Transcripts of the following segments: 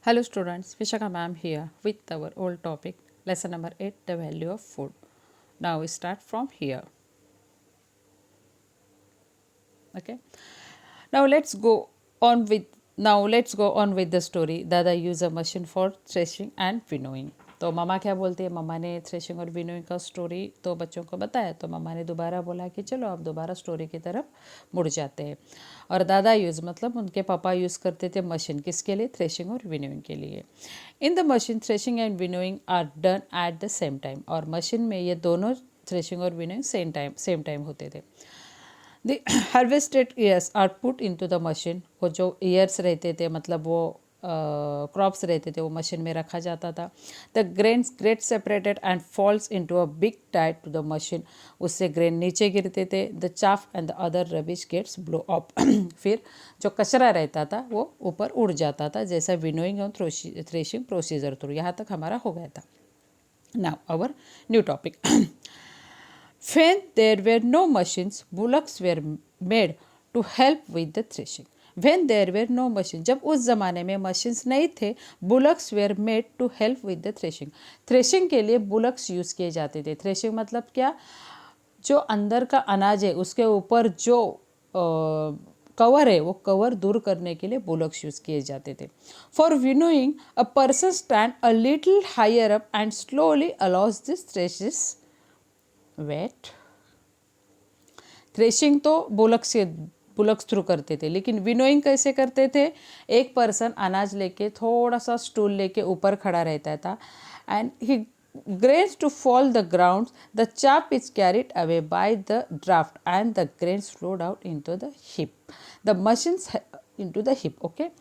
Hello students, Vishaka ma'am here with our old topic, lesson number 8, the value of food. Now we start from here. Okay. Now let's go on with the story. Dada use a machine for threshing and winnowing. तो मम्मा क्या बोलती है, मम्मा ने threshing और winnowing का story तो बच्चों को बताया, तो मम्मा ने दोबारा बोला कि चलो अब दोबारा स्टोरी की तरफ मुड़ जाते हैं। और दादा यूज़ मतलब उनके पापा यूज़ करते थे मशीन किसके लिए, थ्रेशिंग और विनोइंग के लिए। In the machine threshing and winnowing are done at the same time, और मशीन में ये दोनों थ्रेशिंग और विनोइंग सेम टाइम होते थे। The harvested ears are put into the machine, वो जो ईयर्स रहते थे मतलब वो क्रॉप्स रहते थे वो मशीन में रखा जाता था। The grains great separated and falls into a big tight to the machine, उससे ग्रेन नीचे गिरते थे। The chaff and the other rubbish gets blow up, फिर जो कचरा रहता था वो ऊपर उड़ जाता था, जैसा विनोइंग और थ्रेशिंग प्रोसीजर थ्रू। यहाँ तक हमारा हो गया था। Now our new topic. When there were no machines, bullocks were made to help with the threshing. When there were no machines, जब उस ज़माने में मशीन्स नहीं थे, bullocks were made to help with the threshing. Threshing के लिए bullocks use किए जाते थे। थ्रेशिंग मतलब क्या, जो अंदर का अनाज है उसके ऊपर जो कवर है वो कवर दूर करने के लिए बुलक्स यूज़ किए जाते थे। For winnowing a person stand a little higher up and slowly allows this threshes wheat. Threshing तो बुलक्स थ्रू करते थे, लेकिन विनोइंग कैसे करते थे, एक पर्सन अनाज लेके थोड़ा सा स्टूल लेके ऊपर खड़ा रहता था and he grains to fall the ground, the chaff is carried away by the draft and the grains flowed out into the heap, the machines into the heap. Okay.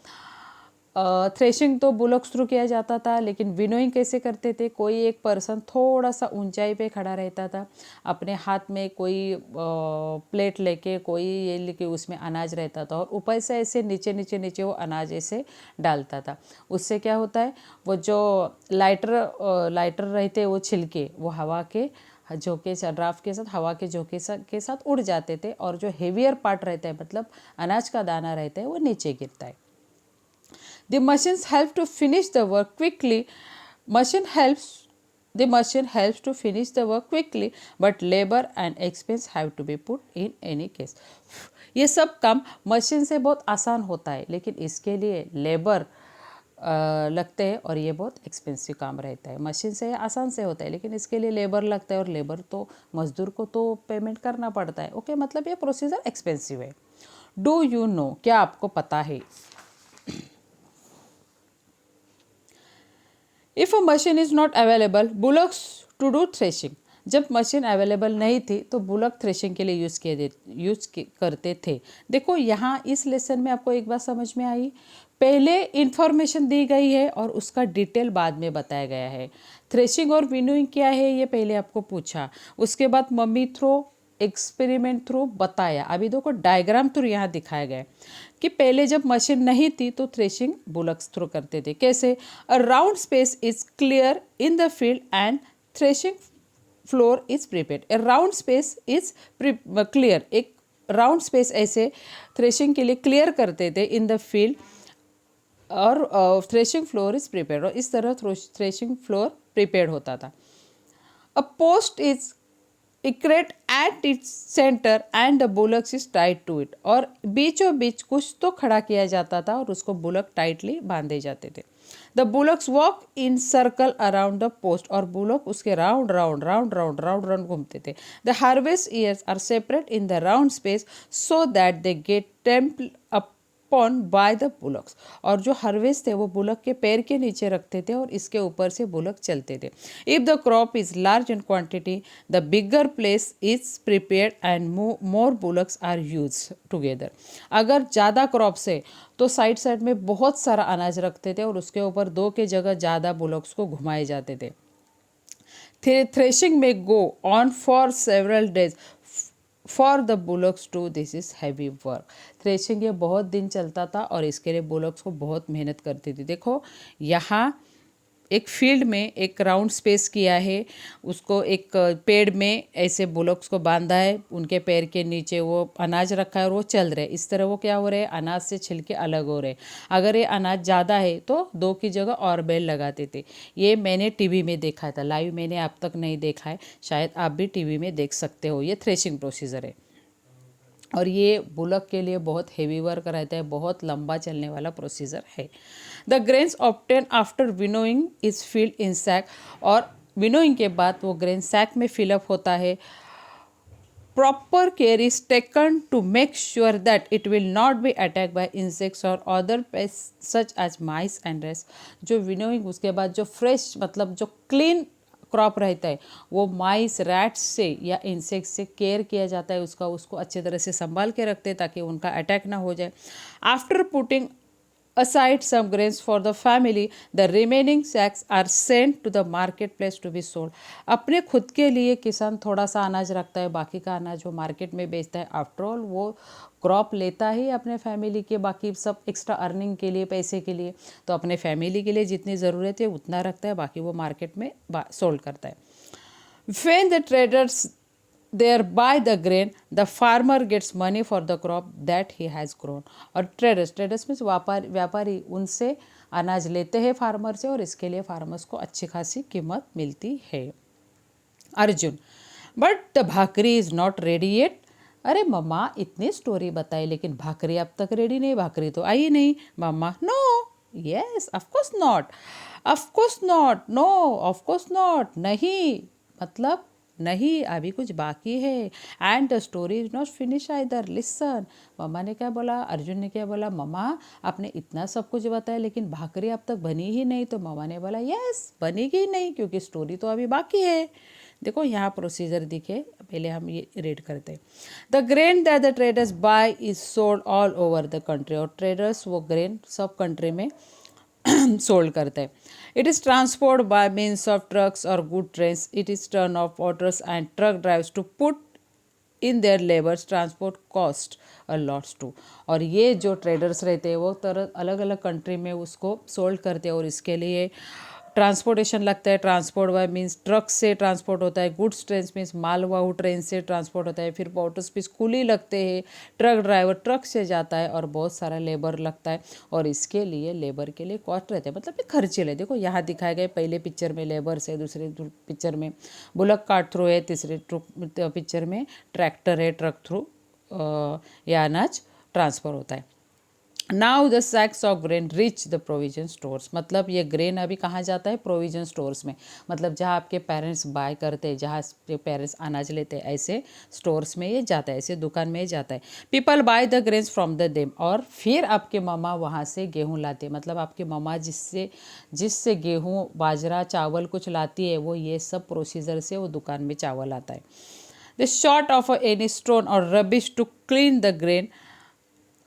Threshing तो bullocks through किया जाता था, लेकिन winnowing कैसे करते थे, कोई एक पर्सन थोड़ा सा ऊंचाई पे खड़ा रहता था, अपने हाथ में कोई प्लेट लेके कोई ये लेके उसमें अनाज रहता था और ऊपर से ऐसे नीचे नीचे नीचे वो अनाज ऐसे डालता था। उससे क्या होता है, वो जो लाइटर रहते वो छिलके वो हवा के झोंके से ड्राफ्ट के साथ हवा के झोंके के साथ उड़ जाते थे, और जो हेवियर पार्ट रहता है मतलब अनाज का दाना रहता है वो नीचे गिरता है। The machines help to finish the work quickly. The machine helps to finish the work quickly, but labor and expense have to be put in any case. ये सब काम मशीन से बहुत आसान होता है, लेकिन इसके लिए लेबर लगते हैं और ये बहुत एक्सपेंसिव काम रहता है। मशीन से आसान से होता है, लेकिन इसके लिए लेबर लगता है, और लेबर तो मजदूर को तो पेमेंट करना पड़ता है। ओके, मतलब ये प्रोसीजर एक्सपेंसिव है। डू यू नो, क्या आपको पता है, if a machine is not available bullocks to do threshing, जब मशीन अवेलेबल नहीं थी तो बुलक थ्रेशिंग के लिए करते थे। देखो यहाँ इस लेसन में आपको एक बात समझ में आई, पहले इंफॉर्मेशन दी गई है और उसका डिटेल बाद में बताया गया है। थ्रेशिंग और विनोइंग क्या है ये पहले आपको पूछा, उसके बाद मम्मी थ्रो एक्सपेरिमेंट थ्रू बताया। अभी देखो डायग्राम थ्रू यहाँ दिखाया गया है कि पहले जब मशीन नहीं थी तो थ्रेशिंग बुलक्स थ्रू करते थे। कैसे, a round space is clear in the field and threshing floor is prepared. A round space is clear, एक राउंड स्पेस ऐसे थ्रेशिंग के लिए क्लियर करते थे इन द फील्ड, और थ्रेशिंग फ्लोर इज प्रिपेयर्ड, और इस तरह थ्रेशिंग फ्लोर प्रिपेयर्ड होता था। अ पोस्ट इज इक्रेट at its centre and the bullocks is tied to it, और बीचों बीच कुछ तो खड़ा किया जाता था और उसको बुलक टाइटली बांधे जाते थे। The bullocks walk in circle around the post, और बुलक उसके round round round round round round घूमते थे। The harvest ears are separate in the round space so that they get trampled upon by the bullocks, और जो harvest थे वो bullock के पैर के नीचे रखते थे और इसके ऊपर से बुलक चलते थे। If the crop is large in quantity the bigger place is prepared and more bullocks are use together. अगर ज़्यादा क्रॉप्स है तो साइड साइड में बहुत सारा अनाज रखते थे और उसके ऊपर दो के जगह ज़्यादा बुलक्स को घुमाए जाते थे। थ्रेशिंग में go on for several days for the bullocks to this is heavy work. Threshing ये बहुत दिन चलता था और इसके लिए बुलक्स को बहुत मेहनत करती थी। देखो यहाँ एक फील्ड में एक राउंड स्पेस किया है, उसको एक पेड़ में ऐसे बुलॉक्स को बांधा है, उनके पैर के नीचे वो अनाज रखा है और वो चल रहे हैं। इस तरह वो क्या हो रहे हैं, अनाज से छिलके अलग हो रहे हैं। अगर ये अनाज ज़्यादा है तो 2 की जगह और बैल लगाते थे। ये मैंने टीवी में देखा था, लाइव मैंने अब तक नहीं देखा है, शायद आप भी टीवी में देख सकते हो। ये थ्रेशिंग प्रोसीजर है और ये बुलक के लिए बहुत हेवी वर्क रहता है, बहुत लंबा चलने वाला प्रोसीजर है। The grains obtained after winnowing is filled in sack, और विनोइंग के बाद वो ग्रेन सैक में फिलअप होता है। Proper care is taken to make sure that it will not be attack by insects और other pest such as mice and रेस्ट। जो विनोइंग उसके बाद जो फ्रेश मतलब जो क्लीन क्रॉप रहता है वो माइस रैट्स से या इंसेक्ट से केयर किया जाता है, उसको अच्छे तरह से संभाल के रखते हैं ताकि उनका अटैक ना हो जाए। After putting aside some grains for the family, the remaining sacks are sent to the marketplace to be sold. अपने खुद के लिए किसान थोड़ा सा अनाज रखता है, बाकी का अनाज वो मार्केट में बेचता है। आफ्टर ऑल वो क्रॉप लेता ही अपने फैमिली के, बाकी सब एक्स्ट्रा अर्निंग के लिए, पैसे के लिए, तो अपने फैमिली के लिए जितनी ज़रूरत है उतना रखता है, बाकी वो मार्केट में सोल्ड करता है। When the traders there buy the grain, the farmer gets money for the crop that he has grown. और ट्रेडर्स में व्यापारी उनसे अनाज लेते हैं फार्मर से, और इसके लिए फार्मर्स को अच्छी खासी कीमत मिलती है। Arjun, but the bhakri is not ready yet. अरे मम्मा इतनी स्टोरी बताई लेकिन भाकरी अब तक रेडी नहीं, भाकरी तो आई नहीं। Mamma, no, yes, of course not, of course not, no, of course not, नहीं, मतलब नहीं, अभी कुछ बाकी है। And the story is not finish either, listen. Mamma ने क्या बोला, अर्जुन ने क्या बोला, मम्मा आपने इतना सब कुछ बताया लेकिन भाकरी अब तक बनी ही नहीं। तो मम्मा ने बोला यस, बनेगी ही नहीं क्योंकि स्टोरी तो अभी बाकी है। देखो यहाँ प्रोसीजर दिखे, पहले हम ये रीड करते हैं। The grain that the traders buy is sold all over the country, और ट्रेडर्स वो ग्रेन सब कंट्री में सोल्ड करते हैं। It is transport by means of trucks और goods trains, it is turn of autos and truck drivers to put in their labours, transport cost a lots too. और ये जो traders रहते हैं वो तरह अलग अलग कंट्री में उसको सोल्ड करते हैं, और इसके लिए ट्रांसपोर्टेशन लगता है। ट्रांसपोर्ट बाय मीन्स ट्रक से ट्रांसपोर्ट होता है, गुड्स ट्रेन मीन्स मालवाहू ट्रेन से ट्रांसपोर्ट होता है, फिर ऑटोस मीन्स कूली लगते हैं, ट्रक ड्राइवर ट्रक से जाता है, और बहुत सारा लेबर लगता है, और इसके लिए लेबर के लिए कॉस्ट रहते हैं, मतलब ये खर्चे ले। देखो यहाँ दिखाए गए, पहले पिक्चर में लेबर्स है, दूसरे पिक्चर में बुलक कार्ट थ्रू है, तीसरे पिक्चर में ट्रैक्टर है, ट्रक थ्रू या अनाज ट्रांसफ़र होता है। Now the sacks of grain reach the provision stores, मतलब ये ग्रेन अभी कहाँ जाता है, प्रोविजन स्टोर्स में, मतलब जहाँ आपके पेरेंट्स बाय करते हैं, जहाँ पेरेंट्स अनाज लेते हैं, ऐसे स्टोर्स में ये जाता है, ऐसे दुकान में ये जाता है। People by the grains from the them, और फिर आपके मम्मा वहाँ से गेहूँ लाते हैं, मतलब आपकी मम्मा जिससे गेहूँ बाजरा चावल कुछ लाती है, वो ये सब प्रोसीजर से वो दुकान में चावल आता है। The sort of any stone और rubbish to clean the grain,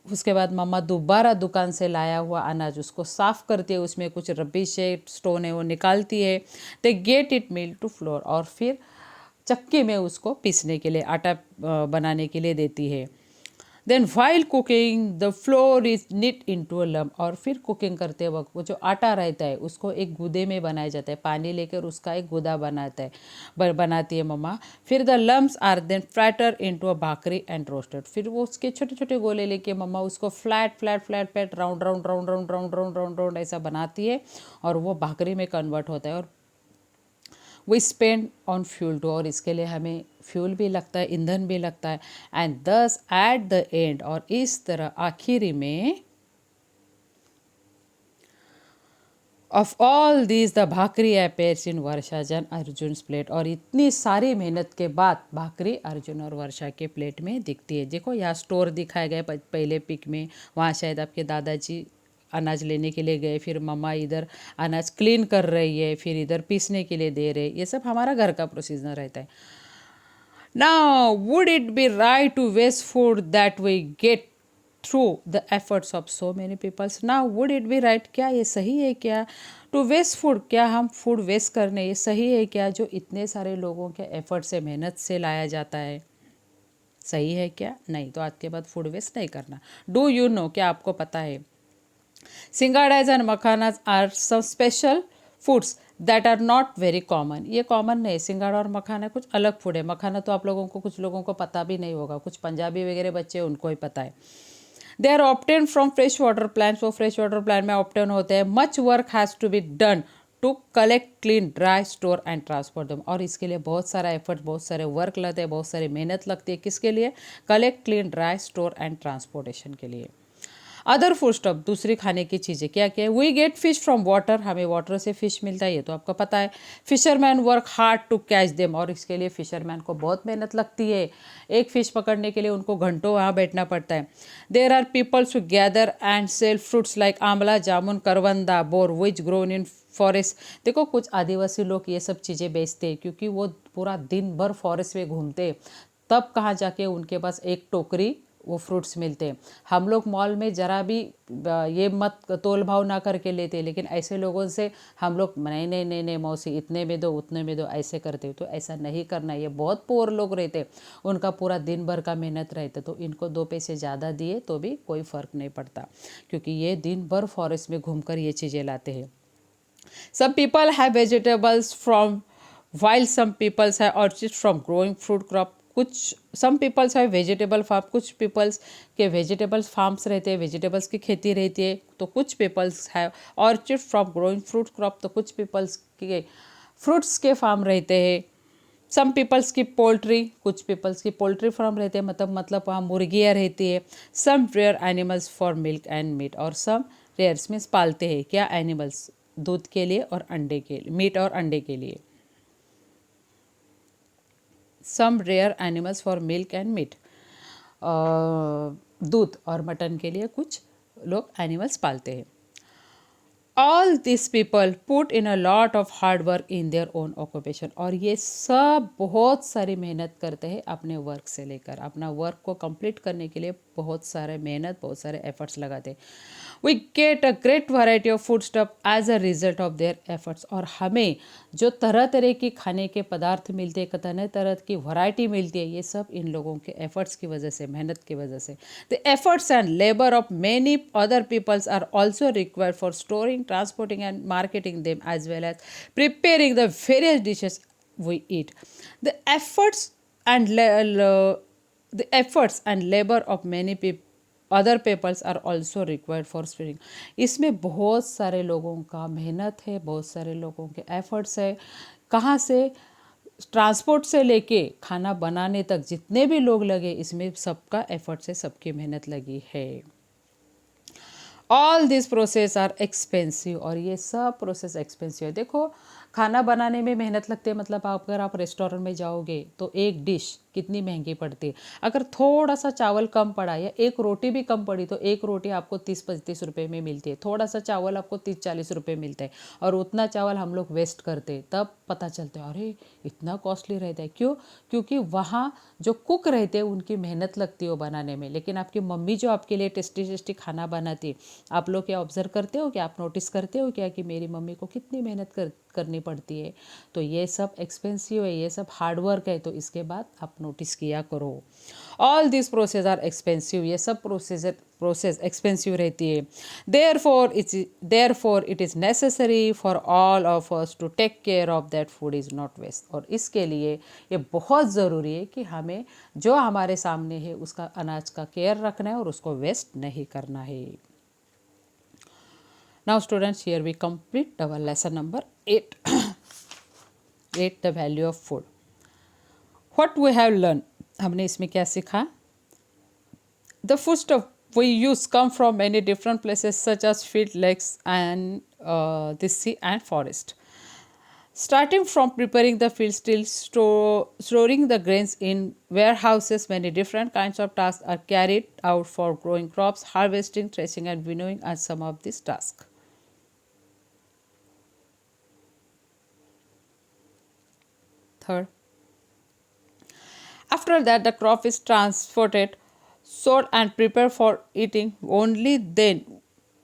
उसके बाद मम्मा दोबारा दुकान से लाया हुआ अनाज उसको साफ़ करती है, उसमें कुछ रबिश है, स्टोन है, वो निकालती है। They get it mill to flour, और फिर चक्की में उसको पीसने के लिए, आटा बनाने के लिए देती है। Then while cooking the flour is knit into a lump, और फिर कुकिंग करते वक्त वो जो आटा रहता है उसको एक गुदे में बनाया जाता है, पानी लेकर उसका एक गुदा बनाती है मम्मा। फिर the lumps are then flatter into a bhakri and roasted, फिर वो उसके छोटे छोटे गोले लेके मम्मा उसको flat flat flat flat round round round round round round round round ऐसा बनाती है, और वो भाकरी में कन्वर्ट होता है। और we spend on fuel too, और इसके लिए हमें फ्यूल भी लगता है, ईंधन भी लगता है। एंड दस एट द एंड, और इस तरह आखिरी में, of all this the bhakri appears in वर्षाजन अर्जुन प्लेट, और इतनी सारी मेहनत के बाद भाकरी अर्जुन और वर्षा के प्लेट में दिखती है। देखो यहाँ स्टोर दिखाया गया पहले पिक में, वहाँ शायद आपके दादाजी अनाज लेने के लिए गए, फिर मम्मा इधर अनाज क्लीन कर रही है, फिर इधर पीसने के लिए दे रहे, ये सब हमारा घर का प्रोसीजर रहता है। Now would it be right to waste food that we get through the efforts of so many peoples. Now would it be right, क्या ये सही है क्या, टू वेस्ट फूड, क्या हम फूड वेस्ट करने, ये सही है क्या, जो इतने सारे लोगों के एफर्ट से, मेहनत से लाया जाता है, सही है क्या? नहीं, तो आज के बाद फूड वेस्ट नहीं करना। डू यू नो, क्या आपको पता है, singharas and makhanas are some special foods that are not very common. ये कॉमन नहीं, सिंगाड़ा और मखाना कुछ अलग फूड है। मखाना तो आप लोगों को, कुछ लोगों को पता भी नहीं होगा, कुछ पंजाबी वगैरह बच्चे उनको ही पता है। They are obtain from fresh water plants, वो फ्रेश वाटर प्लांट में ऑप्टेन होते हैं। Much work has to be done to collect, clean, dry, store and transport them. और इसके लिए बहुत सारा एफर्ट, बहुत सारे वर्क लगते हैं, बहुत सारी मेहनत लगती है। किसके लिए? Collect, clean, dry, store and transportation के लिए। अदर फूड स्टॉप, दूसरी खाने की चीज़ें क्या क्या है? We get fish from water, हमें वाटर से फिश मिलता है, ये तो आपको पता है। Fisherman work hard to catch them, और इसके लिए फिशरमैन को बहुत मेहनत लगती है। एक फिश पकड़ने के लिए उनको घंटों वहाँ बैठना पड़ता है। There are peoples who gather and sell fruits like amla, jamun, karvanda, bor which grown in forest. देखो कुछ आदिवासी लोग ये सब चीज़ें बेचते हैं, क्योंकि वो पूरा दिन भर फॉरेस्ट में घूमते, तब कहाँ जाके उनके पास एक टोकरी वो फ्रूट्स मिलते हैं। हम लोग मॉल में ज़रा भी ये मत तोल भाव ना करके लेते, लेकिन ऐसे लोगों से हम लोग नहीं नहीं नहीं नहीं मौसी इतने में दो, उतने में दो, ऐसे करते। तो ऐसा नहीं करना। ये बहुत पुअर लोग रहते, उनका पूरा दिन भर का मेहनत रहता, तो इनको 2 पैसे ज़्यादा दिए तो भी कोई फ़र्क नहीं पड़ता, क्योंकि ये दिन भर फॉरेस्ट में घूमकर ये चीज़ें लाते हैं। Some people have vegetables from, while some peoples have orchards from growing fruit crop. कुछ some peoples have vegetable farm, कुछ peoples के vegetables farms रहते हैं, vegetables की खेती रहती है। तो कुछ peoples have orchard from growing fruit crop, तो कुछ peoples के fruits के farm रहते हैं। सम पीपल्स की पोल्ट्री, कुछ पीपल्स की पोल्ट्री फार्म रहते हैं, मतलब वहाँ मुर्गियाँ रहती है। Some rear animals for milk and meat, और सम रेयर्स मीन्स पालते हैं क्या? एनिमल्स, दूध के लिए और अंडे के लिए, मीट और अंडे के लिए। Some rear animals for milk and meat, दूध और मटन के लिए कुछ लोग एनिमल्स पालते हैं। All this people put in a lot of hard work in their own occupation, और ये सब बहुत सारी मेहनत करते हैं अपने वर्क से लेकर। अपना वर्क को कंप्लीट करने के लिए बहुत सारे मेहनत, बहुत सारे एफर्ट्स लगाते हैं। We get a great variety of food stuff as a result of their efforts, और हमें जो तरह तरह की खाने के पदार्थ मिलते हैं, तरह तरह की वैरायटी मिलती है, ये सब इन लोगों के एफर्ट्स की वजह से, मेहनत की वजह से। The efforts and labour of many other peoples are also required for storing, transporting and marketing them as well as preparing the various dishes we eat. The efforts and the efforts and labor of many people other peoples are also required for speeding. इसमें बहुत सारे लोगों का मेहनत है, बहुत सारे लोगों के एफर्ट्स है। कहाँ से? ट्रांसपोर्ट से लेके खाना बनाने तक जितने भी लोग लगे, इसमें सबका एफर्ट से, सबकी मेहनत लगी है। All this process are expensive, और ये सब प्रोसेस एक्सपेंसिव है। देखो खाना बनाने में मेहनत लगती है, मतलब अगर आप रेस्टोरेंट में जाओगे तो एक डिश कितनी महंगी पड़ती है। अगर थोड़ा सा चावल कम पड़ा या एक रोटी भी कम पड़ी, तो एक रोटी आपको 30-35 रुपये में मिलती है। थोड़ा सा चावल आपको 30-40 रुपये मिलता है, और उतना चावल हम लोग वेस्ट करते हैं। तब पता चलता है अरे इतना कॉस्टली रहता है। क्यों? क्योंकि वहाँ जो कुक रहते हैं उनकी मेहनत लगती है वो बनाने में। लेकिन आपकी मम्मी जो आपके लिए टेस्टी टेस्टी खाना बनाती है, आप लोग क्या ऑब्जर्व करते हो, क्या आप नोटिस करते हो क्या कि मेरी मम्मी को कितनी मेहनत करनी पड़ती है? तो ये सब एक्सपेंसिव है, ये सब हार्ड वर्क है, तो इसके बाद आप नोटिस किया करो। All this process are expensive, ये सब प्रोसेस एक्सपेंसिव रहती है। Therefore it is necessary for all of us to take care of that food is not waste, और इसके लिए ये बहुत ज़रूरी है कि हमें जो हमारे सामने है उसका, अनाज का केयर रखना है और उसको वेस्ट नहीं करना है। Now students, here we complete our lesson number 8. 8 the value of food. What we have learned, हमने इसमें क्या सीखा? The food stuff we use come from many different places such as field, lakes and the sea and forest. Starting from preparing the fields till storing the grains in warehouses, many different kinds of tasks are carried out for growing crops, harvesting, threshing and winnowing are some of these tasks. Third, after that the crop is transported, sold and prepared for eating. Only then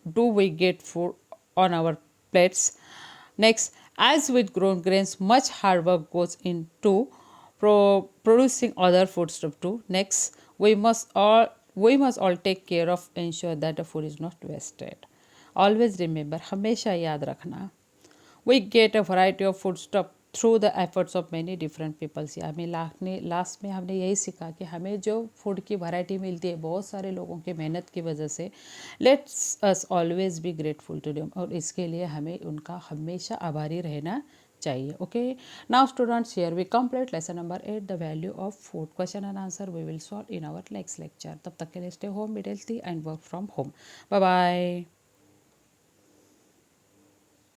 do we get food on our plates. Next, as with grown grains, much hard work goes into producing other foodstuff too. Next, we must all take care of ensure that the food is not wasted. Always remember, हमेशा याद रखना, we get a variety of food stuff through the efforts of many different peoples. हमें last में हमने यही सीखा कि हमें जो फूड की वैरायटी मिलती है बहुत सारे लोगों की मेहनत की वजह से। Let's us always be grateful to them, और इसके लिए हमें उनका हमेशा आभारी रहना चाहिए। Okay, now students, here we complete lesson number 8, the value of food. Question and answer we will solve in our next lecture. तब तक के लिए stay home, be healthy and work from home. Bye bye.